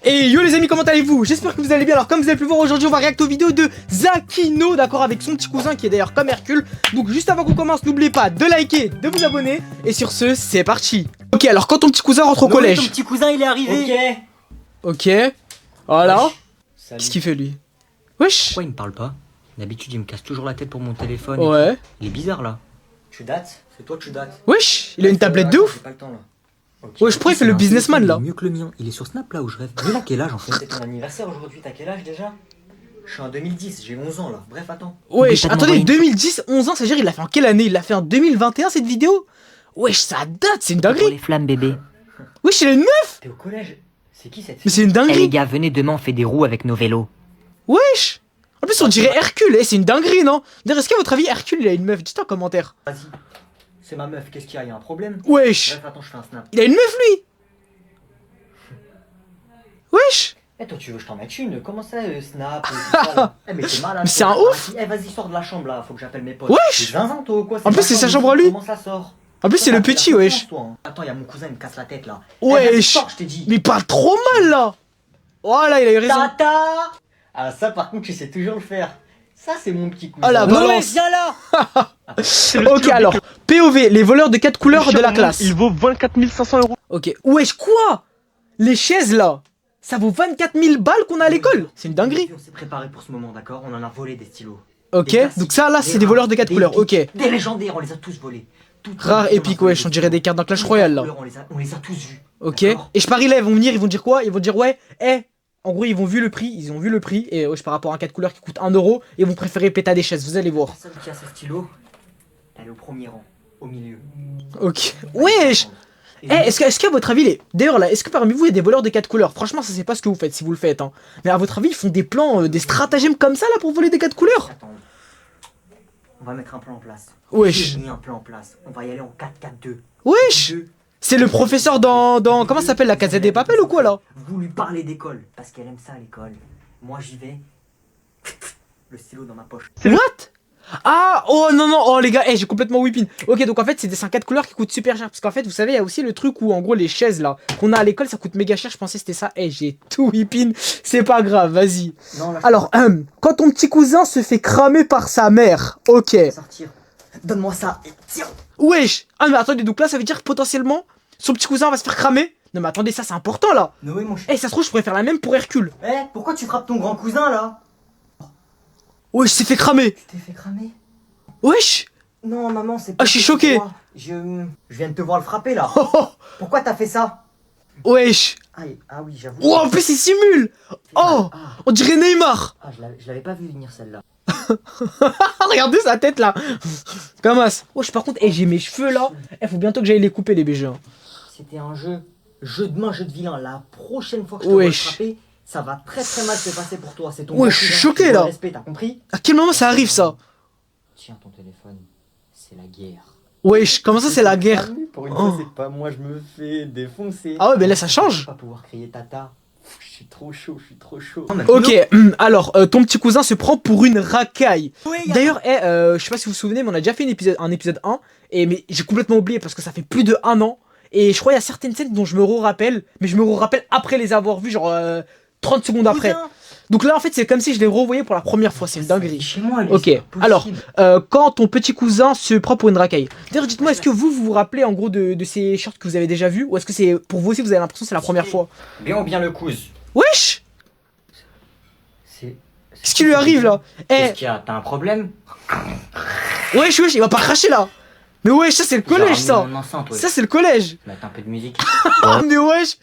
Et yo les amis, comment allez-vous? J'espère que vous allez bien. Alors comme vous avez pu voir aujourd'hui, on va réacter aux vidéos de Zakino, d'accord, avec son petit cousin qui est d'ailleurs comme Hercule. Donc juste avant qu'on commence, n'oubliez pas de liker, de vous abonner. Et sur ce, c'est parti. Ok, alors quand ton petit cousin rentre au collège. Ton petit cousin il est arrivé. Ok. Voilà. Salut. Qu'est-ce qu'il fait lui? Wesh. Pourquoi il me parle pas? D'habitude il me casse toujours la tête pour mon téléphone. Ouais. Il est bizarre là. Tu dates? C'est toi tu dates. Wesh, il a une tablette de ouf. J'ai pas le temps là. Okay. Ouais, je crois qu'il fait le businessman là. Il est mieux que le mien. Il est sur Snap là où je rêve. Il a quel âge en fait? C'est ton anniversaire aujourd'hui. T'as quel âge déjà? Je suis en 2010, j'ai 11 ans là. Bref, attends. Wesh, attendez, 2010, 11 ans, c'est-à-dire il l'a fait en quelle année? Il l'a fait en 2021 cette vidéo? Wesh, ça date, c'est une Pour dinguerie. les flammes bébé. Wesh, il a une meuf. T'es au collège? C'est qui cette Mais fille? c'est une Eh les dinguerie. gars, venez demain, on fait des roues avec nos vélos. Wesh. En plus, on dirait Hercule, c'est une dinguerie, non? D'ailleurs, est-ce qu'à votre avis, Hercule, il a une meuf? Dites en commentaire. Vas-y. C'est ma meuf, qu'est-ce qu'il y a? Y'a un problème? Wesh. Bref, attends, je fais un snap. Il a une meuf, lui. Wesh. Eh toi tu veux que je t'en mette une? Comment ça snap tout ça, là? Eh mais t'es malade. Mais c'est un toi. ouf. Eh vas-y sors de la chambre là, faut que j'appelle mes potes. Wesh. T'es zinzin toi ou quoi? En plus, c'est sa chambre à lui. Comment ça sort? En plus, c'est le petit, wesh. Attends, y'a mon cousin, il me casse la tête là. Wesh. Eh, vas-y, sors, je t'ai dit. Mais il parle trop mal, là. Voilà, il a eu raison. Tata. Ah ça par contre tu sais toujours le faire. Ça c'est mon petit cousin. Oh la balance. viens là. Ok, alors, POV, les voleurs de 4 couleurs de la classe. Il vaut 24 500 €. Ok, wesh, quoi? Les chaises, là, ça vaut 24 000 balles qu'on a à l'école. C'est une dinguerie. On s'est préparé pour ce moment, d'accord? On en a volé des stylos. Ok, Des classiques, donc ça, là, c'est des rares, voleurs de 4 des couleurs, ok. épiques, des légendaires, on les a tous volés. Rare, épique, wesh, on dirait des cartes d'un Clash Royale, là. On les a tous vus. Ok, d'accord. et je parie là, ils vont venir, ils vont dire quoi? Ils vont dire, ouais, en gros, ils ont vu le prix, et wesh, par rapport à un 4 couleurs qui coûte 1 euro, ils vont préférer péter des chaises, vous allez voir. Celle qui a ce stylo, elle est au premier rang, au milieu. Ok, wesh. Est-ce qu'à votre avis, d'ailleurs là, est-ce que parmi vous il y a des voleurs de 4 couleurs? Franchement, ça c'est pas ce que vous faites si vous le faites, hein. Mais à votre avis, ils font des plans, des stratagèmes comme ça là pour voler des 4 couleurs? Attends, on va mettre un plan en place. Wesh. J'ai mis un plan en place. On va y aller en 4-4-2. Wesh. C'est le professeur dans comment ça s'appelle, la Casa des Papel ou quoi là? Vous lui parlez d'école, parce qu'elle aime ça l'école. Moi j'y vais, le stylo dans ma poche. What? Ah, oh non, non, oh les gars, j'ai complètement whippin. Ok, donc en fait, c'est des 4 couleurs qui coûtent super cher. Parce qu'en fait, vous savez, il y a aussi le truc où en gros, les chaises là qu'on a à l'école, ça coûte méga cher. Je pensais que c'était ça. J'ai tout whippin. C'est pas grave, vas-y. Alors, quand ton petit cousin se fait cramer par sa mère, ok. Sortir. Donne-moi ça et tiens. Wesh. Ah, mais attendez, donc là, ça veut dire que potentiellement, son petit cousin va se faire cramer. Non, mais attendez, ça c'est important là. Noé, mon chéri. Ça se trouve, je pourrais faire la même pour Hercule. Pourquoi tu frappes ton grand cousin là? Wesh, s'est fait cramer. Tu t'es fait cramer? Wesh. Non, maman, c'est pas. Ah, je suis choqué. Je viens de te voir le frapper là. Pourquoi t'as fait ça? Wesh. Ah oui, j'avoue. Oh, en plus, il simule. Oh, on dirait Neymar. Ah, je l'avais pas vu venir celle-là. Regardez sa tête là. Comme as. Wesh, par contre, j'ai mes cheveux là. Faut bientôt que j'aille les couper, les BG. C'était un jeu. Jeu de main, jeu de vilain. La prochaine fois que je te vois le frapper, ça va très très mal se passer pour toi. C'est ton. Ouais, je suis choqué là. Respect, t'as compris? À quel moment ça arrive ça? Tiens ton téléphone. C'est la guerre. Wesh, comment ça c'est la guerre? Pour une fois, c'est pas moi, je me fais défoncer. Ah ouais, mais là ça change. Je vais pas pouvoir crier tata. Je suis trop chaud, je suis trop chaud. Ok, alors ton petit cousin se prend pour une racaille. D'ailleurs, je sais pas si vous vous souvenez, mais on a déjà fait un épisode 1, mais j'ai complètement oublié parce que ça fait plus de 1 an. Et je crois qu'il y a certaines scènes dont je me re-rappelle, mais je me re-rappelle après les avoir vues, genre 30 secondes après. Donc là en fait c'est comme si je les revoyais pour la première fois, c'est une dinguerie. Chez moi, lui, ok, alors quand ton petit cousin se prend pour une racaille. D'ailleurs dites-moi, est-ce que vous vous rappelez en gros de ces shorts que vous avez déjà vus? Ou est-ce que c'est pour vous aussi vous avez l'impression que c'est la première fois? Bien ou bien le couze. Wesh. C'est... Qu'est-ce qui lui arrive là? Qu'est-ce qu'il y a? T'as un problème? Wesh, il va pas cracher là. Mais wesh, ça c'est le collège ça. Ça c'est le collège. Mettre un peu de musique. Mais wesh.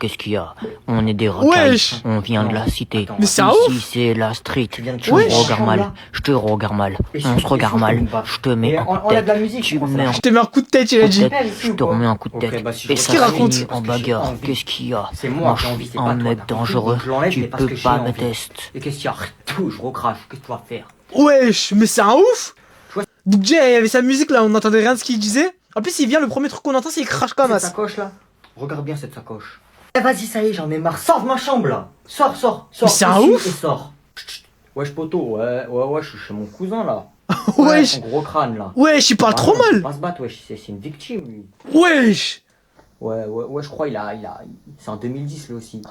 Qu'est-ce qu'il y a? On est des racailles. Wesh. On vient de la cité. Mais c'est un ouf. Ici c'est la street. Tu viens de Tu me Wesh. regardes mal. Je te regarde mal. On se regarde mal. Je te mets un coup de On a de la tête. musique. Tu me mets un Je te mets un coup de tête, il a dit. Je te remets un coup de tête. si Et je ça qu'il raconte finit en bagarre. Qu'est-ce qu'il y a? C'est moi qui ai je envie, suis c'est un pas toi, mec t'as compris? dangereux. Je l'enlève, Tu mais parce peux que j'ai pas me envie. tester. Et qu'est-ce qu'il y a? Tout, je recrache. Qu'est-ce que tu vas faire? Wesh, mais c'est un ouf. Ouais. Donc Jay, il y avait sa musique là, on n'entendait rien de ce qu'il disait. En plus, il vient, le premier truc qu'on entend, c'est qu'il crache comme Cette as. sacoche là. Regarde bien cette sacoche. Vas-y, ça y est, j'en ai marre. Sors de ma chambre là. Sors. Mais c'est un Ici ouf. et sors. Wesh poteau, ouais, je suis chez mon cousin là. Wesh. Son gros crâne là. Wesh, il parle trop Faut mal. pas se battre, wesh, c'est une victime lui. Wesh. Ouais, je crois, c'est en 2010 lui aussi.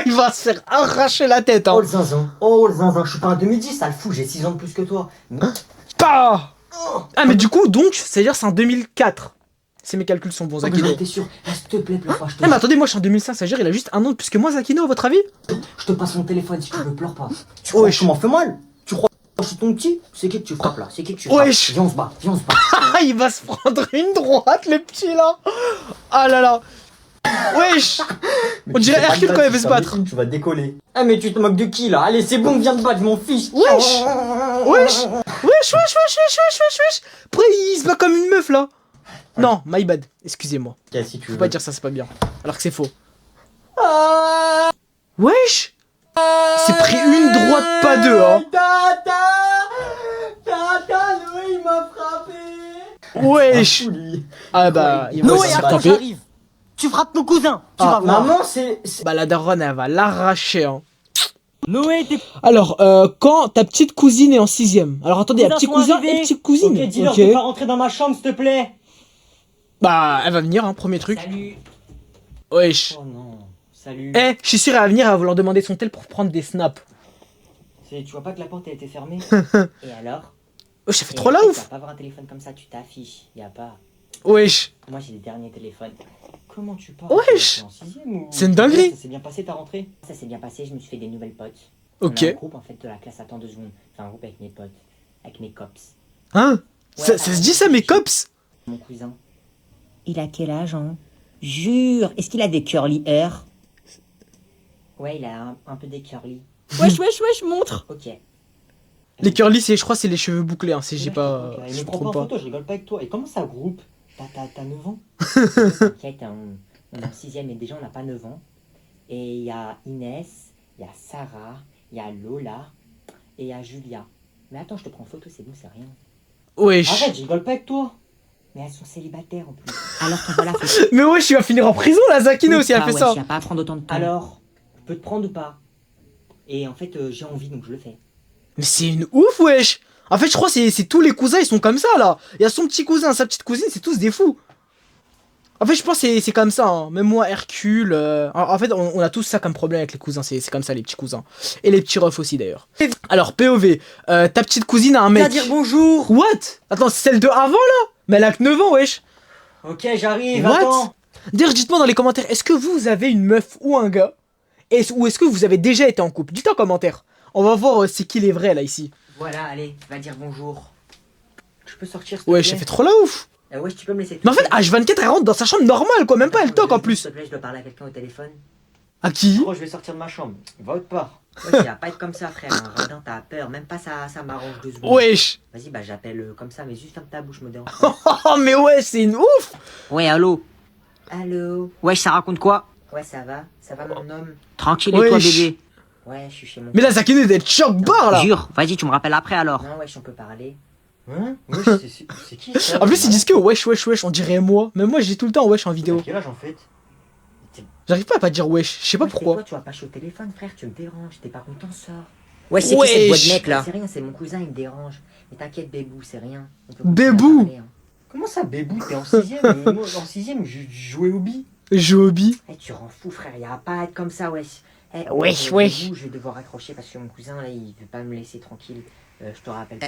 Il va se faire arracher la tête, Oh hein. le zinzin, je suis pas en 2010, ça le fout, j'ai 6 ans de plus que toi. Bah ah, mais du coup, donc, c'est-à-dire c'est en 2004. Si mes calculs sont bons, Zakino. T'es sûr? S'il te plaît, pleure pas, je te Ah, mais attendez, moi je suis en 2005, c'est-à-dire il a juste un an de plus que moi, Zakino, à votre avis? Je te passe mon téléphone si tu veux, pleure pas. Tu Ouais, crois que je m'en fais mal? Tu crois que je suis ton petit? C'est qui que tu frappes là? C'est qui que tu frappes? Wesh. Viens on se bat. Ah, il va se prendre une droite, le petit là. Ah là là. Wesh. On dirait Hercule quand il veut se battre. Tu vas décoller. Ah mais tu te moques de qui là? Allez c'est bon, viens te battre mon fils. Wesh. Wesh. Pourquoi il se bat comme une meuf là? Non, my bad, excusez-moi. Si tu Faut veux. pas dire ça, c'est pas bien. Alors que c'est faux. Wesh. C'est pris une droite, pas deux, hein. Tata, Noé il m'a frappé. Wesh. Ah bah, il va Noé, se faire attends, taper. j'arrive. Tu frappes mon cousin. Tu Ah, vas voir. Maman Bah la daronne, elle va l'arracher, hein. Noé, t'es... Alors, quand ta petite cousine est en 6ème. Alors attendez, il y a petit cousin et petite cousine. Ok, dis-leur de pas rentrer dans ma chambre s'il te plaît. Bah, elle va venir, hein, premier truc. Salut. Wesh. Oh non, salut. Eh, je suis sûr, elle va venir, elle va vouloir demander son tel pour prendre des snaps. Tu vois pas que la porte a été fermée? Et alors? Wesh, ça fait trop la Tu ouf. vas pas avoir un téléphone comme ça, tu t'affiches. Y a pas. Wesh. Moi j'ai les derniers téléphones. Comment tu pars? Wesh. T'es en 6ème ou... C'est une dinguerie. Ça s'est bien passé ta rentrée? Ça s'est bien passé, je me suis fait des nouvelles potes. Ok. On a un groupe en fait de la classe, attends 2 secondes. Enfin un groupe avec mes potes, avec mes cops. Hein? Ça Ouais, se dit ça, mes cops? Mon cousin. Il a quel âge, hein? Jure, est-ce qu'il a des curly hair? Ouais, il a un peu des curly. Wesh, montre. Ok. Les curly, je crois, c'est les cheveux bouclés, hein, si j'ai pas. Ok, Je mais me prends pas en trompe pas. photo, je rigole pas avec toi. Et comment ça groupe? T'as 9 ans? T'inquiète, on est en 6ème et déjà on n'a pas 9 ans. Et il y a Inès, il y a Sarah, il y a Lola et il y a Julia. Mais attends, je te prends en photo, c'est bon, c'est rien. Wesh. Arrête, je rigole pas avec toi. Mais elles sont célibataires en plus. Alors que voilà, faut... Mais wesh, tu vas finir en prison, là, Zakino, si elle fait ça. Tu vas pas à prendre autant de temps. Alors, je peux te prendre ou pas? Et en fait, j'ai envie donc je le fais. Mais c'est une ouf, wesh. En fait, je crois que c'est tous les cousins, ils sont comme ça, là. Il y a son petit cousin, sa petite cousine, c'est tous des fous. En fait, je pense que c'est comme ça, hein. Même moi, Hercule. En fait, on a tous ça comme problème avec les cousins. C'est comme ça, les petits cousins. Et les petits refs aussi, d'ailleurs. Alors, POV, ta petite cousine a un mec. Viens dire bonjour. What? Attends, c'est celle de avant, là? Mais elle a que 9 ans, wesh. Ok, j'arrive, What? attends. D'ailleurs, dites-moi dans les commentaires, est-ce que vous avez une meuf ou un gars? Ou est-ce que vous avez déjà été en couple? Dites en commentaire. On va voir c'est qui les vrais, là, ici. Voilà, allez, va dire bonjour. Je peux sortir, s'il te Ouais, plaît? j'ai fait trop la ouf. Ouais, tu peux me laisser. Mais en fait, H24, elle rentre dans sa chambre normale, quoi. Même pas, elle toque en plus. S'il te plaît, je dois parler à quelqu'un au téléphone. À qui? Oh, je vais sortir de ma chambre. Va autre part. Ouais, ça va pas être comme ça, frère. Un radin, t'as peur. Même pas ça m'arrange 2 secondes. Wesh. Vas-y, bah j'appelle comme ça, mais juste ferme ta bouche, me dérange. Oh, mais ouais, c'est une ouf. Ouais, allô. Allô? Wesh, ça raconte quoi? Ouais, ça va mon homme. Tranquille et toi, Wesh. bébé. Ouais, je suis chez mon. Mais là, Zakino, il doit être choc-barre, là. Jure, vas-y, tu me rappelles après alors. Non, wesh, on peut parler. Hein? Wesh, c'est qui ça? En plus, ils disent que wesh, on dirait moi. Mais moi, je dis tout le temps wesh en vidéo. Quel âge en fait? J'arrive pas à dire wesh, je sais pas Ouais, pourquoi. toi, tu vas pas chez au téléphone, frère, tu me déranges. T'es pas content, ça? Wesh, c'est qui cette voix de mec là? C'est rien, c'est mon cousin, il me dérange. Mais t'inquiète, Bébou, c'est rien. On peut Bébou? continuer à parler, hein. Comment ça, Bébou? T'es en 6ème? Moi, en 6ème, je jouais au bi. Joby. Eh, tu rends fou, frère, y'a pas à être comme ça, wesh. Eh, Wesh, Bébou, wesh. je vais devoir accrocher parce que mon cousin, là, il veut pas me laisser tranquille. Je te rappelle.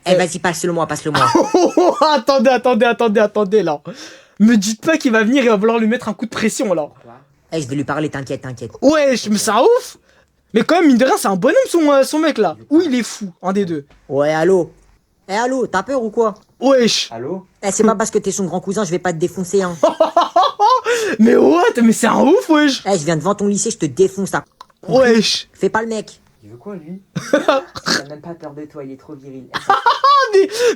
Vas-y, passe-le moi, passe-le-moi. Oh, attendez, là. Me dites pas qu'il va venir et va vouloir lui mettre un coup de pression, là. Eh, je vais lui parler, t'inquiète. Wesh, mais c'est un ouf. Mais quand même, mine de rien, c'est un bonhomme, son mec, là. Ou il est fou, un des deux. Ouais, allô. Eh, allô, t'as peur ou quoi? Wesh. Allô? Eh, c'est pas parce que t'es son grand cousin, je vais pas te défoncer, hein. Mais what? Mais c'est un ouf, wesh. Eh, je viens devant ton lycée, je te défonce, ça. Wesh. Fais pas le mec. Il veut quoi, lui? Il a même pas peur de toi, il est trop viril.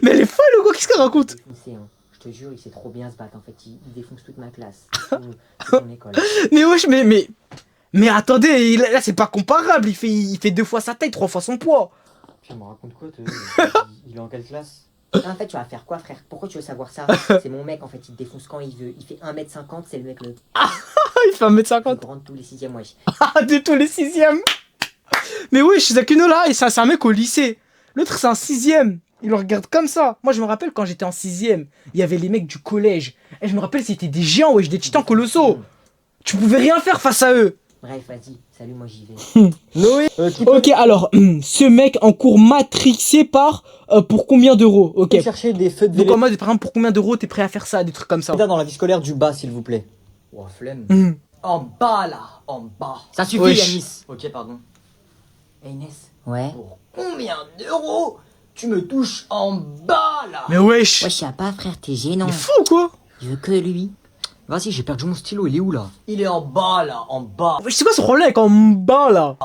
Mais elle est folle ou quoi? Qu'est-ce qu'elle raconte? Défoncé, hein. Je te jure, il sait trop bien se battre, en fait. Il défonce toute ma classe. Toute mon école. Mais wesh, mais attendez, là, c'est pas comparable. Il fait 2 fois sa taille, 3 fois son poids. Tu me racontes quoi, il est en quelle classe? En fait, tu vas faire quoi, frère? Pourquoi tu veux savoir ça? C'est mon mec, en fait, il te défonce quand il veut. Il fait 1m50, c'est le mec le Il fait 1m50. plus grand de tous les 6ème, wesh. Ah, de tous les 6ème. Mais wesh, Zakino, là, c'est un mec au lycée. L'autre, c'est un 6ème. Il le regarde comme ça. Moi, je me rappelle quand j'étais en 6ème, il y avait les mecs du collège. Et je me rappelle, c'était des géants, wesh, des titans colossaux. Tu pouvais rien faire face à eux. Bref, vas-y, salut, moi j'y vais. Noé, Ok, alors, ce mec en cours matrixé par pour combien d'euros? Ok. chercher des feux de Donc vélo en mode, par exemple, pour combien d'euros t'es prêt à faire ça, des trucs comme ça? dans la vie scolaire du bas, s'il vous plaît. Oh, flemme. Hum. En bas là, en bas. Ça suffit, Wesh. Yanis. Ok, pardon. Hey Inès, Ouais. pour combien d'euros tu me touches en bas là? Mais wesh, Wesh, y'a pas, frère, t'es gênant. il est fou ou quoi? Je veux que lui. Vas-y, j'ai perdu mon stylo, il est où là? Il est en bas là, en bas. Wesh, c'est quoi ce problème avec en bas là?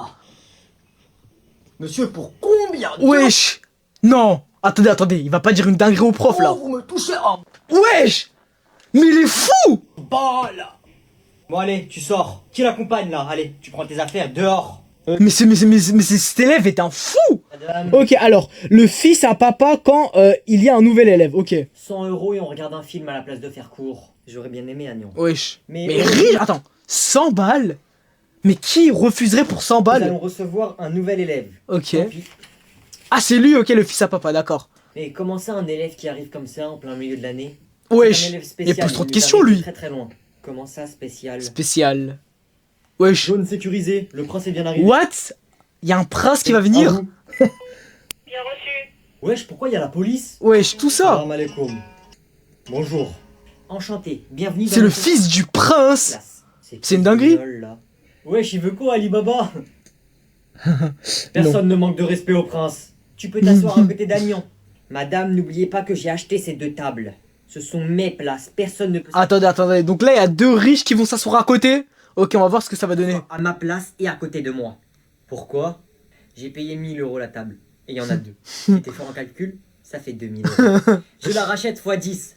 Monsieur, pour combien d'euros Wesh. Non. Attendez, il va pas dire une dinguerie au prof là. vous me touchez en Wesh. Mais il est fou. bas là? Bon, allez, tu sors. Qui l'accompagne là? Allez, tu prends tes affaires, dehors. Mais cet élève est un fou. Madame, Ok, alors, le fils à papa quand il y a un nouvel élève, ok. 100 euros et on regarde un film à la place de faire cours. J'aurais bien aimé, Agnon. Wesh. Mais- Mais riche, attends, 100 balles? Mais qui refuserait pour 100 Nous balles? allons recevoir un nouvel élève. Ok. Tant pis. Ah, c'est lui, ok, le fils à papa, d'accord. Mais comment ça, un élève qui arrive comme ça en plein milieu de l'année? C'est un Wesh. élève Il spécial, pose trop de nous questions, arrive lui. Très très loin. Comment ça, spécial? Spécial. Wesh. Zone sécurisée, le prince est bien arrivé. What? Il y a un prince qui va venir? À vous. Wesh, pourquoi il y a la police? Wesh, tout ça. Salam alaikum. Bonjour. Enchanté, bienvenue dans C'est le notre fils du prince. classe. C'est une dinguerie. Là. Wesh, il veut quoi, Alibaba? Personne ne manque de respect au prince. Tu peux t'asseoir à côté d'Agnan. Madame, n'oubliez pas que j'ai acheté ces deux tables. Ce sont mes places, personne ne peut Attendez. Donc là, il y a deux riches qui vont s'asseoir à côté. Ok, on va voir ce que ça va donner. à ma place et à côté de moi. Pourquoi? J'ai payé 1000 euros la table. Et il y en a deux. Si t'es fort en calcul, ça fait 2000 euros. Je la rachète x 10.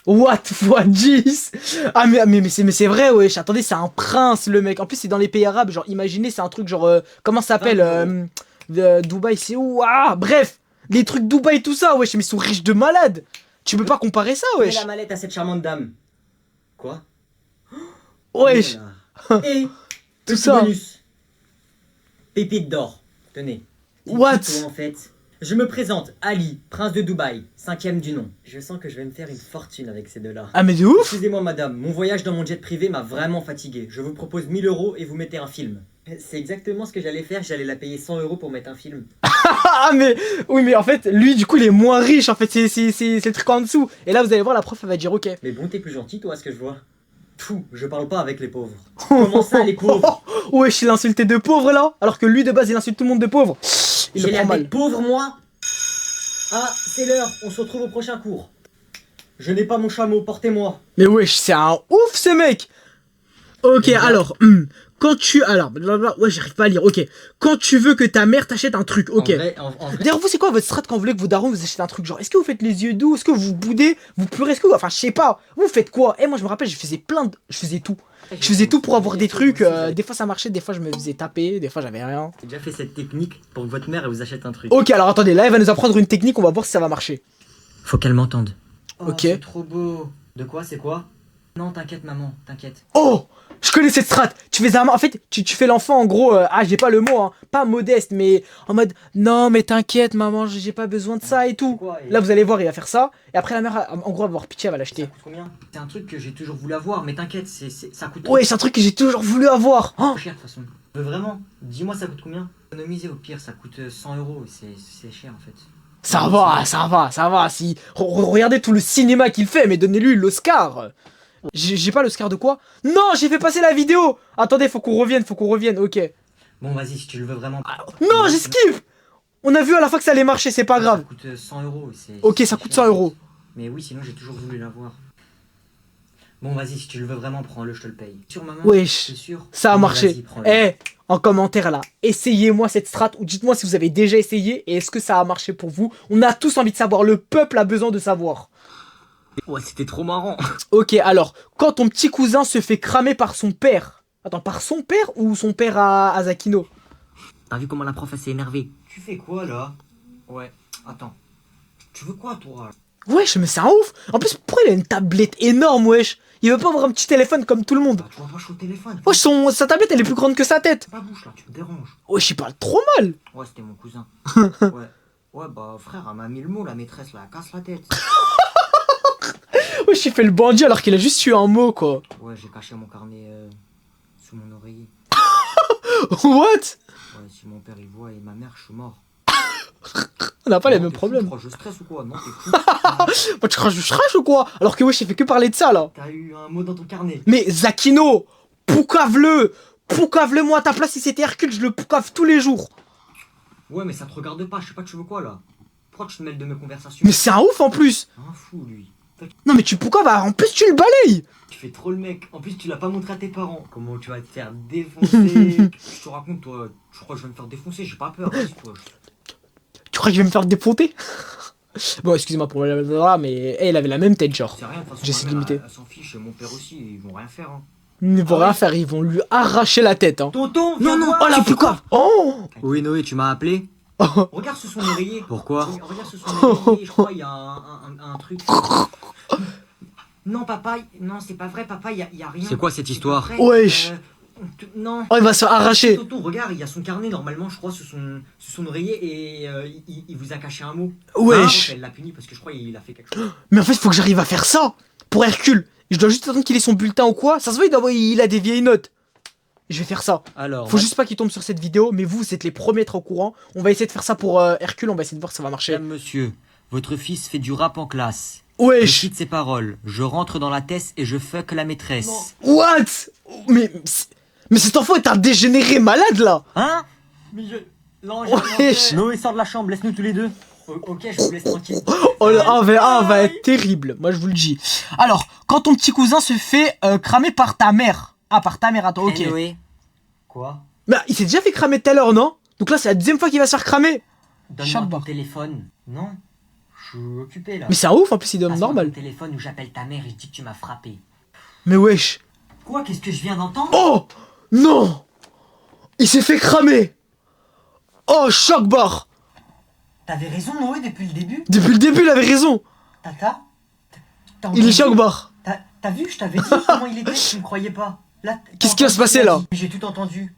What? x 10? Ah mais c'est vrai, wesh. Attendez, c'est un prince, le mec. En plus, c'est dans les pays arabes. Genre, imaginez, c'est un truc genre... comment ça s'appelle? Dubaï, c'est où? Ah, bref. Les trucs Dubaï, tout ça, wesh. Mais ils sont riches de malades. Tu peux pas comparer ça, Mets wesh. la mallette à cette charmante dame. Quoi? Wesh. Et Tout petit ça. bonus. Pépite d'or. Tenez. C'est What? qui, toi, en fait? Je me présente, Ali, prince de Dubaï, 5ème du nom. Je sens que je vais me faire une fortune avec ces deux-là. Ah, mais de ouf. Excusez-moi madame, mon voyage dans mon jet privé m'a vraiment fatigué. Je vous propose 1000 euros et vous mettez un film. C'est exactement ce que j'allais faire, j'allais la payer 100 euros pour mettre un film. Ah, mais... Oui, mais en fait, lui, du coup, il est moins riche. En fait, c'est le truc en dessous. Et là, vous allez voir, la prof, elle va dire, ok. Mais bon, t'es plus gentil toi, à ce que je vois. Tout, je parle pas avec les pauvres. Comment ça, les pauvres? Wesh, il a insulté de pauvres, là. Alors que lui, de base, il insulte tout le monde de pauvres. Il J'ai le prend l'air mal. d'être pauvre, moi? Ah, c'est l'heure, on se retrouve au prochain cours. Je n'ai pas mon chameau, portez-moi. Mais wesh, c'est un ouf ce mec. Ok, alors, quand tu... Alors, blablabla, ouais, j'arrive pas à lire, ok. Quand tu veux que ta mère t'achète un truc, ok. En vrai, D'ailleurs, vous, c'est quoi votre strat quand vous voulez que vos darons vous achètent un truc? Genre, est-ce que vous faites les yeux doux? Est-ce que vous boudez? Vous pleurez? Est-ce que vous... Enfin, je sais pas. Vous faites quoi? Moi, je me rappelle, je faisais plein de... Je faisais tout. Je faisais tout pour avoir des trucs. Des fois, ça marchait, des fois, je me faisais taper, des fois, j'avais rien. j'ai déjà fait cette technique pour que votre mère elle vous achète un truc. Ok, alors attendez, là, elle va nous apprendre une technique, on va voir si ça va marcher. Faut qu'elle m'entende. Ok. Oh, c'est trop beau. De quoi, c'est quoi? Non, t'inquiète maman, t'inquiète. Oh! Je connais cette strat. Tu fais en fait, tu fais l'enfant en gros, j'ai pas le mot, hein, pas modeste, mais en mode non, mais t'inquiète, maman, j'ai pas besoin de ça et tout. Quoi, et- Là, vous allez voir, il va faire ça, et après la mère, en gros, elle va avoir pitié, elle va l'acheter. Ça coûte combien? C'est un truc que j'ai toujours voulu avoir, mais t'inquiète, ça coûte trop Ouais, c'est un truc que j'ai toujours voulu avoir. Oh, cher de toute façon. Vraiment? Dis-moi, ça coûte combien? Économiser au pire, ça coûte 100 euros, c'est cher en fait. ça va. Si regardez tout le cinéma qu'il fait, mais donnez-lui l'Oscar. J'ai pas l'Oscar de quoi? Non, j'ai fait passer la vidéo. Attendez, faut qu'on revienne, ok. Bon, vas-y, si tu le veux vraiment. Non, j'ai skip. On a vu à la fois que ça allait marcher, c'est pas grave. Ça coûte 100 euros. Ok, ça coûte 100 euros. Mais oui, sinon j'ai toujours voulu l'avoir. Bon, vas-y, si tu le veux vraiment, prends-le, je te le paye. Sûr, maman? Wesh. T'es sûr? Ça a Bon, marché. vas-y, prends-le. Eh, en commentaire là, essayez-moi cette strat ou dites-moi si vous avez déjà essayé et est-ce que ça a marché pour vous. On a tous envie de savoir, le peuple a besoin de savoir. Ouais, c'était trop marrant. Ok, alors, quand ton petit cousin se fait cramer par son père. Attends, par son père ou son père à Zakino? T'as vu comment la prof elle s'est énervée? Tu fais quoi là? Ouais, attends. Tu veux quoi toi? Wesh, mais c'est un ouf. En plus, pourquoi il a une tablette énorme, wesh? Il veut pas avoir un petit téléphone comme tout le monde. Bah, tu vois pas, je suis au téléphone. Wesh, sa tablette, elle est plus grande que sa tête. Ta bouche là, tu me déranges. Wesh, il parle trop mal. Ouais, c'était mon cousin. Ouais. Ouais, bah frère, elle m'a mis le mot, la maîtresse, là, elle casse la tête. Wesh, il fait le bandit alors qu'il a juste eu un mot, quoi. Ouais, j'ai caché mon carnet sous mon oreiller. What? Ouais, si mon père il voit et ma mère, je suis mort. On n'a pas les Non, mêmes t'es fou, problèmes. Tu crois que je stresse ou quoi? Non, t'es fou. Bah, tu craches du crash ou quoi? Alors que wesh, il fait que parler de ça, là. T'as eu un mot dans ton carnet. Mais Zakino, poucave-le! Poucave-le, moi à ta place, si c'était Hercule, je le poucave tous les jours. Ouais, mais ça te regarde pas, je sais pas, tu veux quoi là? Pourquoi tu te mêles de mes conversations? Mais c'est un ouf en plus! Un fou lui. Non, mais tu poucaves, en plus tu le balayes! Tu fais trop le mec, en plus tu l'as pas montré à tes parents. Comment tu vas te faire défoncer? Je te raconte, toi, je crois que je vais me faire défoncer, j'ai pas peur. Vas-y, toi. Tu crois qu'il va me faire déponter? Bon, excusez-moi pour la mais elle avait la même tête, genre. C'est rien, de toute façon, J'essaie ma de mère, l'imiter. elle s'en fiche, mon père aussi, ils vont rien faire. Hein. Ils vont Ah rien oui. faire, ils vont lui arracher la tête, hein. Tonton, Non, viens non, voir. oh la poucave! Oh! Oui, Noé, tu m'as appelé? Oh. Regarde sous son oreiller. Pourquoi? Regarde sous son oreiller, je crois il y a un truc. Non, papa, non, c'est pas vrai, papa, il y a rien. C'est quoi cette histoire? pas vrai. Wesh. Non. Oh, il va se faire arracher! Tonton, regarde, il y a son carnet normalement, je crois, sous son oreiller et il vous a caché un mot. Wesh! Elle l'a puni parce que je crois qu'il a fait quelque chose. Mais en fait, il faut que j'arrive à faire ça! Pour Hercule! Je dois juste attendre qu'il ait son bulletin ou quoi. Ça se voit, il a des vieilles notes. Je vais faire ça. Alors, Faut juste pas qu'il tombe sur cette vidéo, mais vous êtes les premiers à être au courant. On va essayer de faire ça pour Hercule, on va essayer de voir si ça va marcher. madame, monsieur, votre fils fait du rap en classe. Je Wesh! cite ses paroles. Je rentre dans la thèse et je fuck la maîtresse. Non. What? Mais cet enfant est un dégénéré malade là! Hein? Mais non, Wesh! Noé, sors de la chambre, laisse-nous tous les deux. Ok, je vous laisse tranquille. Oh le 1v1 va être terrible, moi je vous le dis. Alors, quand ton petit cousin se fait cramer par ta mère. Ah, par ta mère, attends, ok. Eh, Noé, Quoi? Bah, il s'est déjà fait cramer tout à l'heure, non? Donc là, c'est la deuxième fois qu'il va se faire cramer. Donne-moi Charles ton Bar. téléphone. Non, je suis occupé là. Mais c'est un ouf, en plus, il est Passe-moi normal. ton téléphone où j'appelle ta mère et je dis que tu m'as frappé. Mais wesh. Quoi? Qu'est-ce que je viens d'entendre? Oh! Non! Il s'est fait cramer! Oh, choc bar! T'avais raison, Noé, depuis le début. Depuis le début, il avait raison! Tata? T'as Il est entendu? choc bar! T'as vu, je t'avais dit comment il était, tu me croyais pas. Là, Qu'est-ce qui va se passer, là? J'ai tout entendu.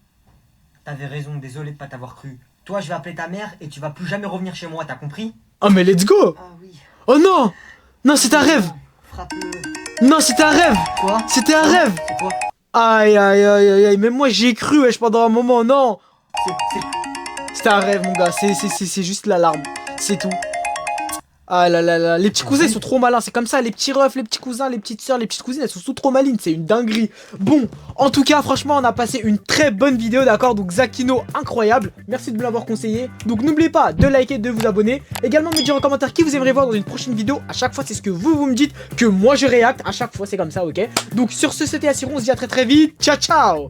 T'avais raison, désolé de pas t'avoir cru. Toi, je vais appeler ta mère et tu vas plus jamais revenir chez moi, t'as compris? Oh, mais let's go! Ah oui. Oh non! Non, c'est un rêve! Frappe-le. Non, c'était un rêve! Quoi? C'était un rêve! C'est quoi? Aïe, aïe, aïe, aïe, aïe, mais moi j'y ai cru, wesh, pendant un moment, non! C'est- C'était un rêve, mon gars, c'est juste l'alarme, c'est tout. Ah là là là, les petits cousins ils sont trop malins, c'est comme ça, les petits refs, les petits cousins, les petites soeurs, les petites cousines, elles sont toutes trop malines, c'est une dinguerie. Bon, en tout cas, franchement, on a passé une très bonne vidéo, d'accord? Donc Zakino, incroyable, merci de me l'avoir conseillé. Donc n'oubliez pas de liker, de vous abonner, également me dire en commentaire qui vous aimeriez voir dans une prochaine vidéo. À chaque fois, c'est ce que vous me dites, que moi je réacte, à chaque fois, c'est comme ça, ok? Donc sur ce, c'était Asiron, on se dit à très très vite, ciao ciao!